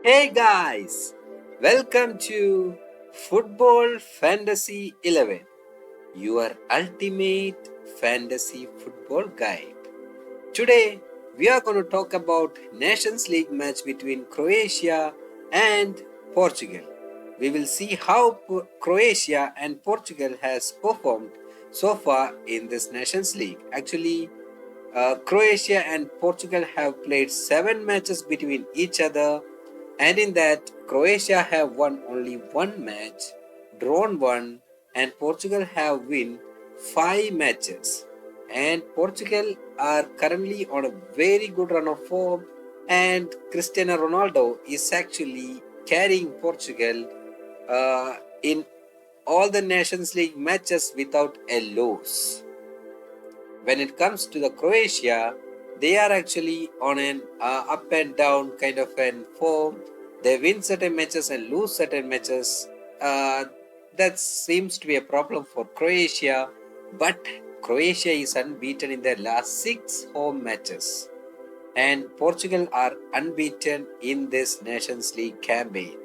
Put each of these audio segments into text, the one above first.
Hey guys, welcome to Football Fantasy 11, your ultimate fantasy football guide. Today, we are going to talk about Nations League match between Croatia and Portugal. We will see how Croatia and Portugal has performed so far in this Nations League. Actually, Croatia and Portugal have played 7 matches between each other, and in that, Croatia have won only one match, drawn one, and Portugal have won 5 matches. And Portugal are currently on a very good run of form, and Cristiano Ronaldo is actually carrying Portugal in all the Nations League matches without a loss. When it comes to the Croatia, they are actually on an up and down kind of an form. They win certain matches and lose certain matches. Uh, that seems to be a problem for Croatia, but Croatia is unbeaten in their last 6 home matches, and Portugal are unbeaten in this Nations League campaign.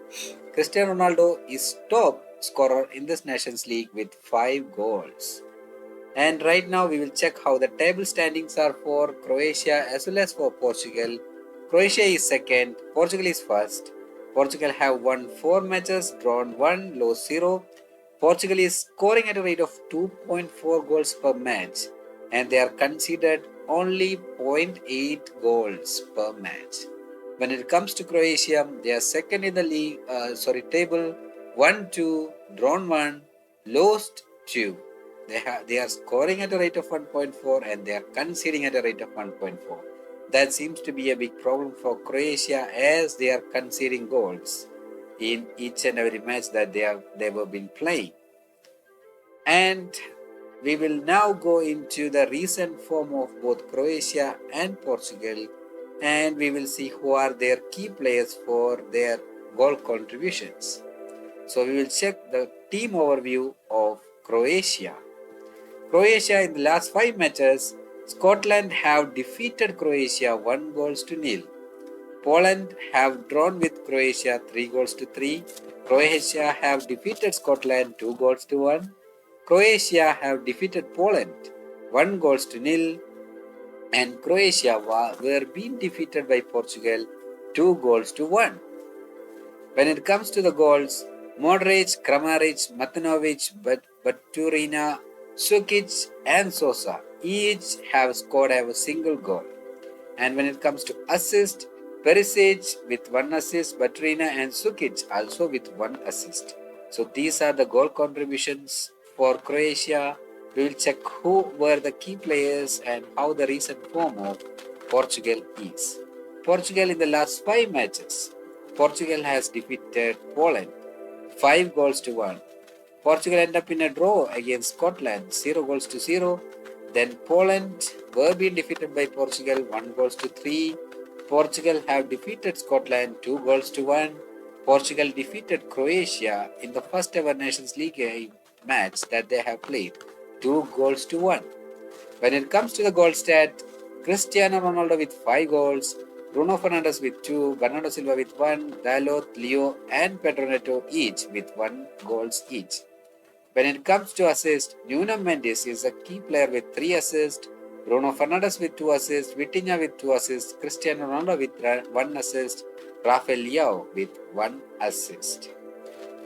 Cristiano Ronaldo is top scorer in this Nations League with 5 goals. And right now we will check how the table standings are for Croatia as well as for Portugal. Croatia is second, Portugal is first. Portugal have won 4 matches, drawn 1, lost 0. Portugal is scoring at a rate of 2.4 goals per match, and they are considered only zero point 0.8 goals per match. When it comes to Croatia, they are second in the table, won 2, drawn 1, lost 2. They are scoring at a rate of 1.4 and they are conceding at a rate of 1.4. That seems to be a big problem for Croatia as they are conceding goals in each and every match that they have been playing. And we will now go into the recent form of both Croatia and Portugal, and we will see who are their key players for their goal contributions. So we will check the team overview of Croatia. Croatia in the last 5 matches, Scotland have defeated Croatia 1 goals to 0. Poland have drawn with Croatia 3 goals to 3. Croatia have defeated Scotland 2 goals to 1. Croatia have defeated Poland 1 goals to 0. And Croatia were being defeated by Portugal 2 goals to 1. When it comes to the goals, Modric, Kramaric, Matanovic, Baturina, Sukic, and Sosa each have scored a single goal. And when it comes to assist, Perisic with 1 assist, Baturina and Sukic also with 1 assist. So these are the goal contributions for Croatia. We will check who were the key players and how the recent form of Portugal is. Portugal in the last 5 matches, Portugal has defeated Poland 5 goals to 1. Portugal end up in a draw against Scotland 0 goals to 0. Then Poland were being defeated by Portugal 1 goals to 3. Portugal have defeated Scotland 2 goals to 1. Portugal defeated Croatia in the first ever Nations League match that they have played 2 goals to 1. When it comes to the goal stat, Cristiano Ronaldo with 5 goals, Bruno Fernandes with 2, Bernardo Silva with 1, Dalot, Leo, and Pedro Neto each with 1 goals each. When it comes to assists, Nuno Mendes is a key player with 3 assists, Bruno Fernandes with 2 assists, Vitinha with 2 assists, Cristiano Ronaldo with 1 assist, Rafael Leao with 1 assist.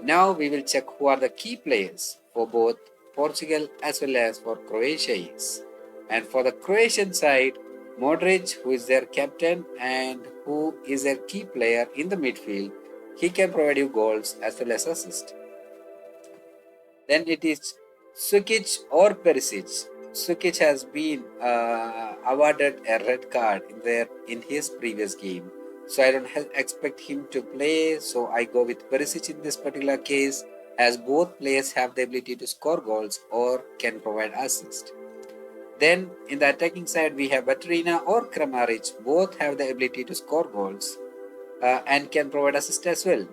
Now we will check who are the key players for both Portugal as well as for Croatia is. And for the Croatian side, Modric, who is their captain and who is their key player in the midfield, he can provide you goals as well as assists. Then it is Sukic or Perisic. Sukic has been awarded a red card in his previous game, so I don't expect him to play. So I go with Perisic in this particular case, as both players have the ability to score goals or can provide assist. Then in the attacking side, we have Baturina or Kramaric. Both have the ability to score goals and can provide assist as well.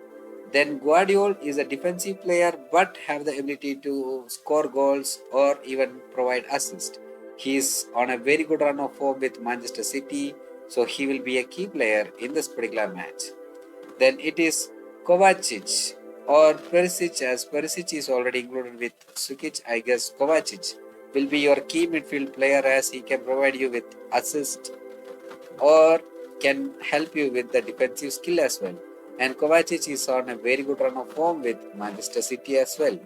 Then Guardiola is a defensive player but have the ability to score goals or even provide assist. He is on a very good run of form with Manchester City, so he will be a key player in this particular match. then it is Kovacic or Perisic, as Perisic is already included with Sukic. I guess Kovacic will be your key midfield player, as he can provide you with assist or can help you with the defensive skill as well. And Kovacic is on a very good run of form with Manchester City as well.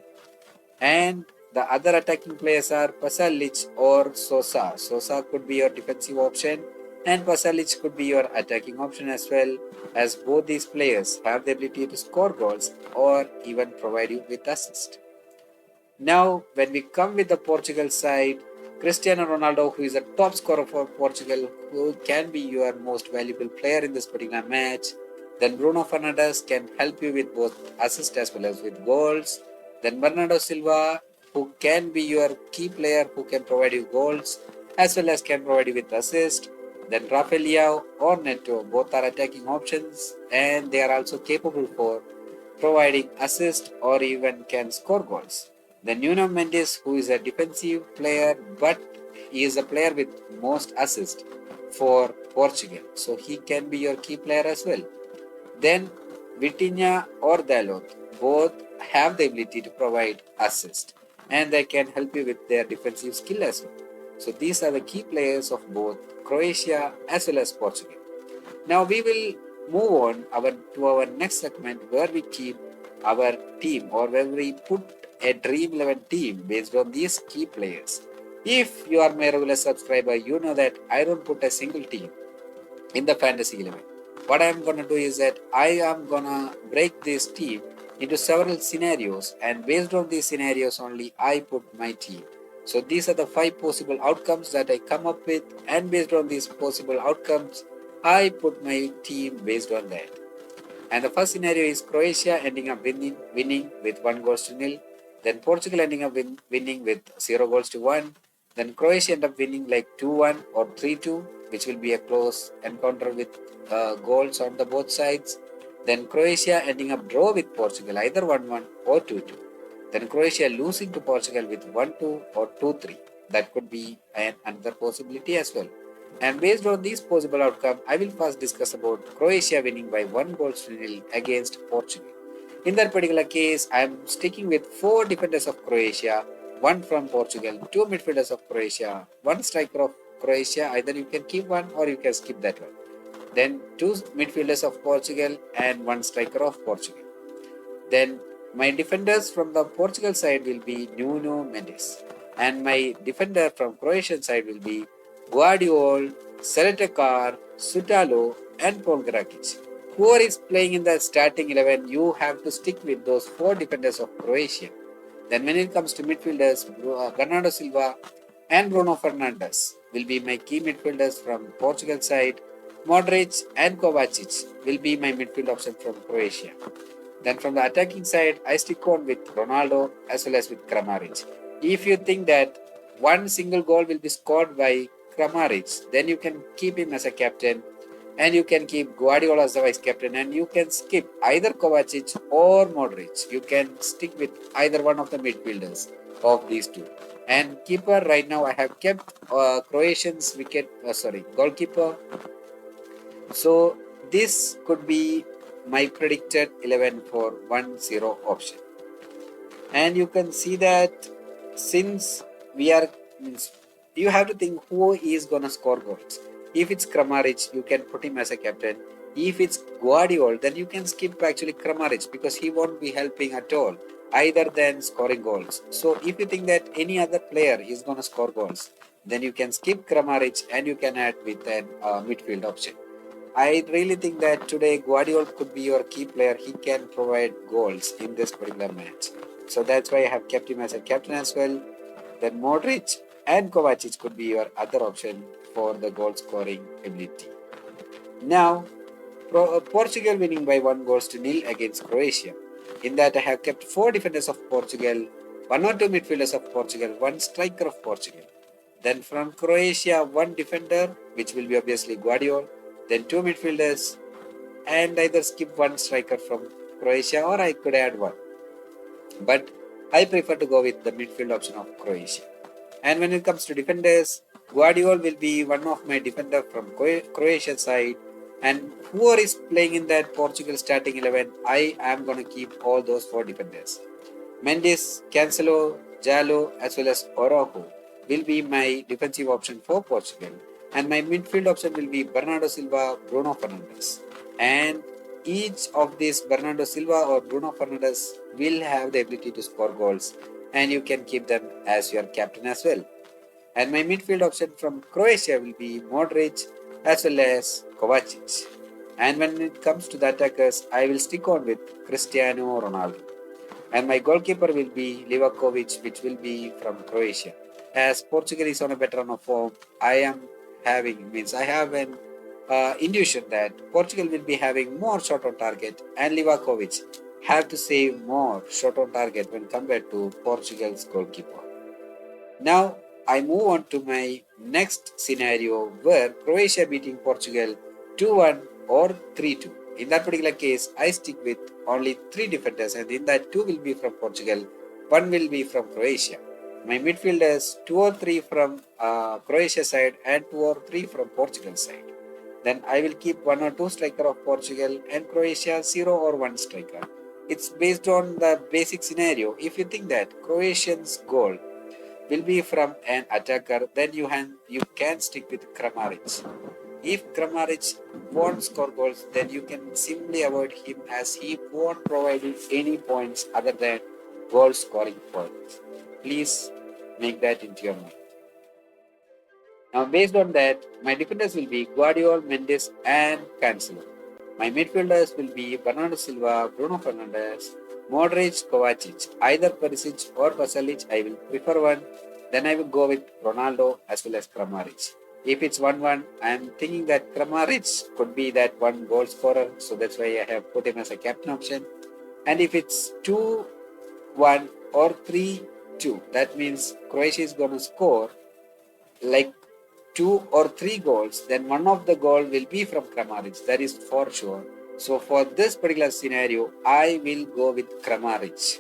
And the other attacking players are Pasalic or Sosa. Sosa could be your defensive option, and Pasalic could be your attacking option as well, as both these players have the ability to score goals or even provide you with assist. Now, when we come with the Portugal side, Cristiano Ronaldo, who is a top scorer for Portugal, who can be your most valuable player in this particular match. Then Bruno Fernandes can help you with both assists as well as with goals. Then Bernardo Silva, who can be your key player, who can provide you goals as well as can provide you with assists. Then Rafael Leao or Neto, both are attacking options, and they are also capable for providing assist or even can score goals. Then Nuno Mendes, who is a defensive player, but he is a player with most assists for Portugal, so he can be your key player as well. Then Vitinha or Dalot, both have the ability to provide assist, and they can help you with their defensive skill as well. So these are the key players of both Croatia as well as Portugal. Now we will move on to our next segment, where we keep our team, or where we put a Dream11 team based on these key players. If you are my regular subscriber, you know that I don't put a single team in the Fantasy 11. What I am going to do is that I am going to break this team into several scenarios, and based on these scenarios only I put my team. So these are the 5 possible outcomes that I come up with, and based on these possible outcomes I put my team based on that. And the first scenario is Croatia ending up winning with 1-0. Then Portugal ending up winning with 0-1. Then Croatia end up winning like 2-1 or 3-2, which will be a close encounter with goals on the both sides. Then Croatia ending up draw with Portugal, either 1-1 or 2-2. Then Croatia losing to Portugal with 1-2 or 2-3. That could be another possibility as well. And based on this possible outcome, I will first discuss about Croatia winning by 1-0 against Portugal. In that particular case, I am sticking with 4 defenders of Croatia, 1 from Portugal, 2 midfielders of Croatia, 1 striker of Croatia. Either you can keep one or you can skip that one. Then 2 midfielders of Portugal and 1 striker of Portugal. Then my defenders from the Portugal side will be Nuno Mendes, and my defender from Croatian side will be Guardiol, Seletakar, Sutalo, and Polgrakic. Whoever is playing in the starting 11, you have to stick with those 4 defenders of Croatia. Then when it comes to midfielders, Bernardo Silva and Bruno Fernandes will be my key midfielders from Portugal side. Modric and Kovacic will be my midfield option from Croatia. Then from the attacking side, I stick on with Ronaldo as well as with Kramaric. If you think that one single goal will be scored by Kramaric, then you can keep him as a captain, and you can keep Guardiola as the vice captain, and you can skip either Kovacic or Modric. You can stick with either one of the midfielders of these two. And keeper, right now I have kept Croatian's goalkeeper. So this could be my predicted 11 for 1-0 option. And you can see that since you have to think who is gonna score goals. If it's Kramaric, you can put him as a captain. If it's Guardiola, then you can skip actually Kramaric, because he won't be helping at all either than scoring goals. So if you think that any other player is gonna score goals, then you can skip Kramaric and you can add with an midfield option. I really think that today Guardiola could be your key player. He can provide goals in this particular match. So that's why I have kept him as a captain as well. Then Modric and Kovacic could be your other option for the goal scoring ability. Now, Portugal winning by 1-0 against Croatia. In that I have kept 4 defenders of Portugal, 1 or 2 midfielders of Portugal, 1 striker of Portugal. Then from Croatia, 1 defender, which will be obviously Guardiola. Then 2 midfielders, and either skip 1 striker from Croatia or I could add 1. But I prefer to go with the midfield option of Croatia. And when it comes to defenders, Guardiola will be one of my defender from Croatia side. And whoever is playing in that Portugal starting 11, I am going to keep all those 4 defenders. Mendes, Cancelo, Jallo, as well as Orojo will be my defensive option for Portugal. And my midfield option will be Bernardo Silva, Bruno Fernandes. And each of these Bernardo Silva or Bruno Fernandes will have the ability to score goals, and you can keep them as your captain as well. And my midfield option from Croatia will be Modric as well as Kovacic. And when it comes to the attackers, I will stick on with Cristiano Ronaldo. And my goalkeeper will be Livakovic, which will be from Croatia. As Portugal is on a better run of form, I have an intuition that Portugal will be having more shot on target, and Livakovic have to save more shot on target when compared to Portugal's goalkeeper. Now I move on to my next scenario where Croatia beating Portugal 2-1 or 3-2. In that particular case, I stick with only 3 defenders, and in that 2 will be from Portugal, 1 will be from Croatia. My midfielders 2 or 3 from Croatia side and 2 or 3 from Portugal side. Then I will keep 1 or 2 striker of Portugal and Croatia 0 or 1 striker. It's based on the basic scenario. If you think that Croatian's goal will be from an attacker, then you can stick with Kramaric. If Kramaric won't score goals, then you can simply avoid him as he won't provide you any points other than goal scoring points. Please make that into your mind. Now, based on that, my defenders will be Guardiola, Mendes, and Cancelo. My midfielders will be Bernardo Silva, Bruno Fernandes, Modric, Kovacic. Either Perisic or Pasalic, I will prefer one. Then I will go with Ronaldo as well as Kramaric. If it's 1-1, I am thinking that Kramaric could be that one goal scorer, so that's why I have put him as a captain option. And if it's 2-1 or 3-2, that means Croatia is going to score like 2 or 3 goals, then one of the goal will be from Kramaric. That is for sure. So for this particular scenario, I will go with Kramaric.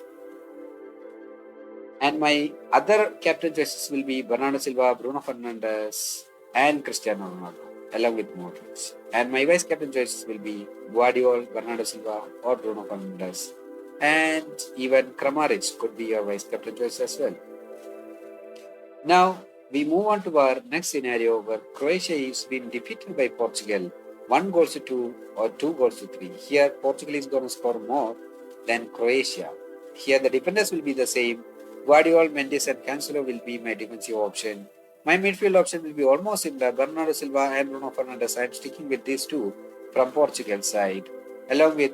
And my other captain choices will be Bernardo Silva, Bruno Fernandes, and Cristiano Ronaldo, along with Modric. And my vice captain choices will be Guardiola, Bernardo Silva, or Bruno Fernandes. And even Kramaric could be your vice captain choice as well. Now, we move on to our next scenario where Croatia is being defeated by Portugal 1 goals to 2 or 2 goals to 3. Here, Portugal is going to score more than Croatia. Here, the defenders will be the same. Guardiola, Mendes, and Cancelo will be my defensive option. My midfield option will be almost similar. Bernardo Silva and Bruno Fernandes. I am sticking with these 2 from Portugal side, along with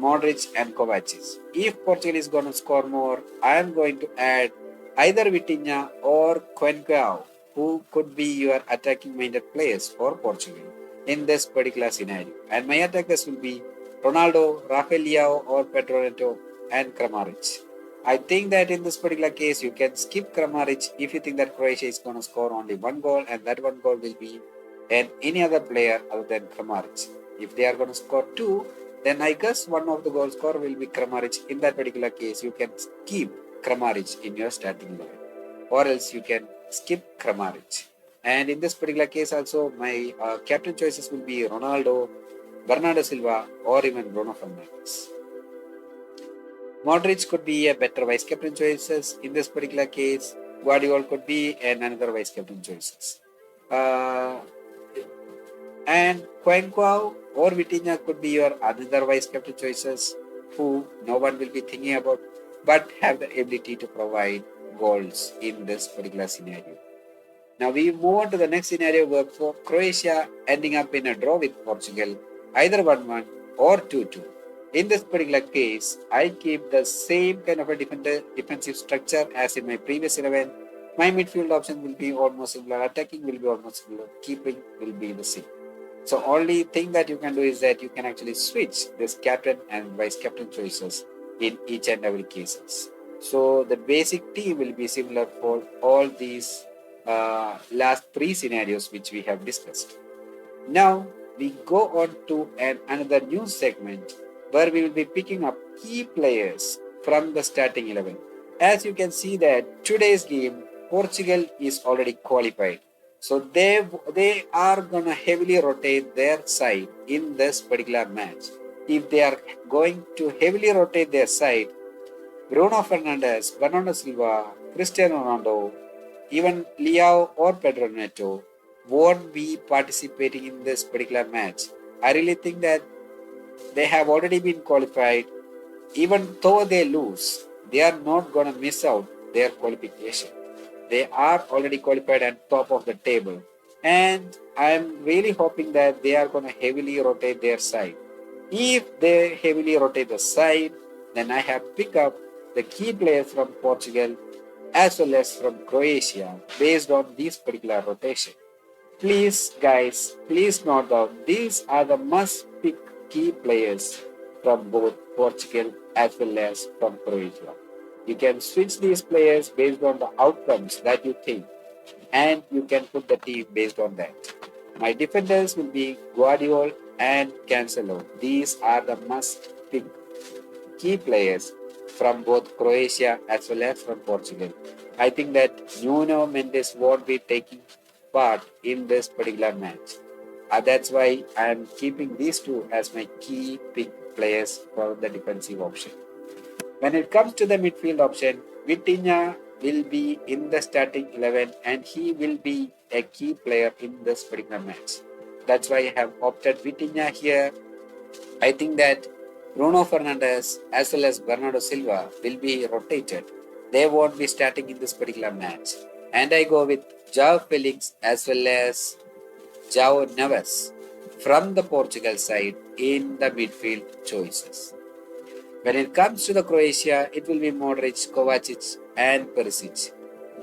Modric and Kovacic. If Portugal is going to score more, I am going to add either Vitinha or Quenquao, who could be your attacking-minded players for Portugal in this particular scenario. And my attackers will be Ronaldo, Rafael Leao, or Pedro Neto, and Kramaric. I think that in this particular case, you can skip Kramaric if you think that Croatia is going to score only 1 goal, and that 1 goal will be any other player other than Kramaric. If they are going to score 2, then I guess one of the goal scorer will be Kramaric. In that particular case, you can keep Kramaric in your starting 11, or else you can skip Kramaric. And in this particular case also, my captain choices will be Ronaldo, Bernardo Silva, or even Bruno Fernandes. Modric could be a better vice captain choices in this particular case. Guardiola could be another vice captain choices. And Quenquao or Vitinha could be your other vice captain choices, who no one will be thinking about, but have the ability to provide goals in this particular scenario. Now we move on to the next scenario where for Croatia ending up in a draw with Portugal, either 1-1 or 2-2. In this particular case, I keep the same kind of a defensive structure as in my previous 11. My midfield option will be almost similar, attacking will be almost similar, keeping will be the same. So only thing that you can do is that you can actually switch this captain and vice captain choices in each and every cases. So the basic team will be similar for all these last 3 scenarios which we have discussed. Now we go on to another new segment where we will be picking up key players from the starting 11. As you can see that today's game, Portugal is already qualified. So they are gonna heavily rotate their side in this particular match. If they are going to heavily rotate their side, Bruno Fernandes, Bernardo Silva, Cristiano Ronaldo, even Leo or Pedro Neto won't be participating in this particular match. I really think that they have already been qualified. Even though they lose, they are not going to miss out their qualification. They are already qualified at top of the table. And I'm really hoping that they are going to heavily rotate their side. If they heavily rotate the side, then I have picked up the key players from Portugal as well as from Croatia based on this particular rotation. Please, guys, please note down these are the must pick key players from both Portugal as well as from Croatia. You can switch these players based on the outcomes that you think, and you can put the team based on that. My defenders will be Guardiola and Cancelo. These are the must pick key players from both Croatia as well as from Portugal. I think that Nuno Mendes won't be taking part in this particular match. That's why I am keeping these two as my key pick players for the defensive option. When it comes to the midfield option, Vitinha will be in the starting 11 and he will be a key player in this particular match. That's why I have opted Vitinha here. I think that Bruno Fernandes as well as Bernardo Silva will be rotated. They won't be starting in this particular match. And I go with João Felix as well as João Neves from the Portugal side in the midfield choices. When it comes to the Croatia, it will be Modric, Kovacic and Perisic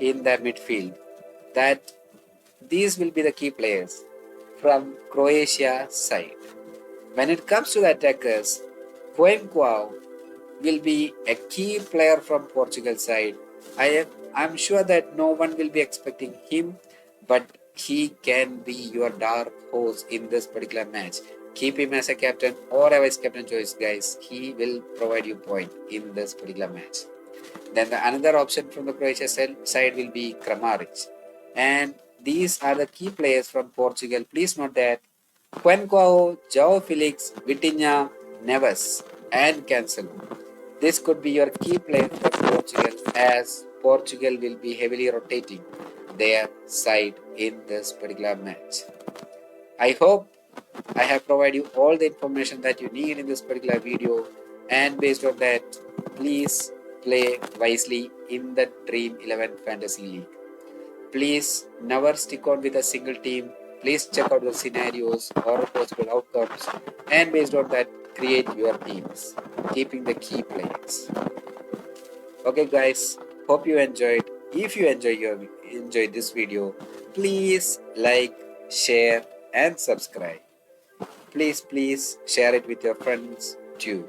in the midfield. That these will be the key players from Croatia side. When it comes to the attackers, Coenquao will be a key player from Portugal side. I'm sure that no one will be expecting him, but he can be your dark horse in this particular match. Keep him as a captain or a vice captain choice, guys. He will provide you point in this particular match. Then the another option from the Croatia side will be Kramaric. And these are the key players from Portugal. Please note that Coenquao, João Felix, Vitinha, Neves, and Cancelo. This could be your key players for Portugal as Portugal will be heavily rotating their side in this particular match. I hope I have provided you all the information that you need in this particular video, and based on that, please play wisely in the Dream11 Fantasy League. Please never stick on with a single team. Please check out the scenarios or possible outcomes, and based on that, create your teams, keeping the key players. Okay, guys, hope you enjoyed. If you enjoyed this video, please like, share, and subscribe. Please share it with your friends too.